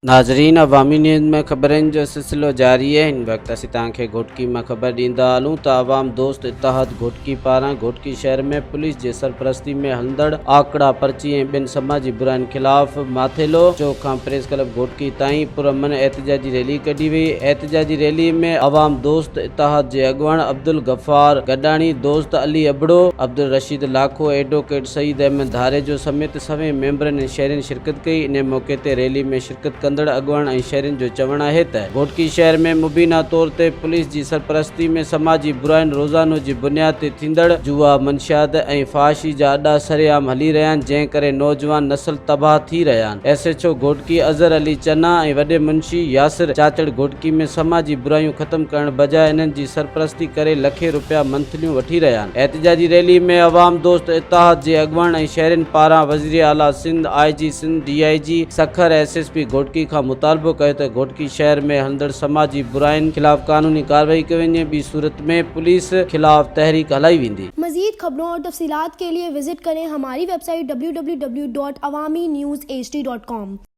नाज़रीन, अवामी न्यूज़ में ख़बरनि जो सिलसिलो जारी है। हिन वक़्तु असीं तव्हांखे घोटकी में ख़बर ॾींदा हलूं त अवाम दोस्त इतिहाद घोटकी पारां घोटकी शहर में पुलिस जे सरपरस्ती में हलंदड़ आकड़ा पर्ची ऐं ॿिनि समाजी बुराइनि ख़िलाफ़ माथेलो चौक खां प्रेस क्लब घोटकी ताईं पुरअमन एहतजाजी रैली कढी वई। एहतजाजी रैली में अवाम दोस्त इतिहाद जे अॻुवाण अब्दुल गफ़ार गडानी, दोस्त अली अबड़ो, अब्दुल रशीद लाखो, एडवोकेट सईद अहमद धारेजो समेत सभई मेंबरनि ऐं शहरियुनि शिरकत कई। इन मौके ते रैली में शिरकत कंदड़ अॻुवाण ऐं शहरियुनि जो चवणु आहे त घोटकी शहर में मुबीना तौर ते पुलिस जी सरपरस्ती में समाजी बुराइनि रोज़ानो जी बुनियाद ते थींदड़ जुआ, मंशियात ऐं फहाशी जा अॾा सरेआम हली रहिया आहिनि, जंहिं करे नौजवान नस्ल तबाह थी रहिया आहिनि। SHO घोटकी अज़हर अली चन्ना ऐं वॾे मुंशी यासिर चाचड़ घोटकी में समाजी बुराइयूं ख़त्म करण बजाए इन्हनि जी सरपरस्ती करे लखे रुपया मंथलियूं वठी रहिया आहिनि। एहतजाजी रैली में अवाम दोस्त इतिहाद जे अॻुवाण ऐं शहरियुनि पारां वज़ीर आला Sindh, IG Sindh, DIG Sukkur, SSP Ghotki खां मुतालबो कयो त घोटकी शहर में हलंदड़ समाजी बुराइनि ख़िलाफ़ कानूनी कार्रवाई कई वञे। ॿी सूरत में पुलिस खिलाफ तहरीक हलाई वेंदी। मज़ीद खबरों और तफसीलात के लिए विजिट करें हमारी वेबसाइट www.awamiNewsHD.com।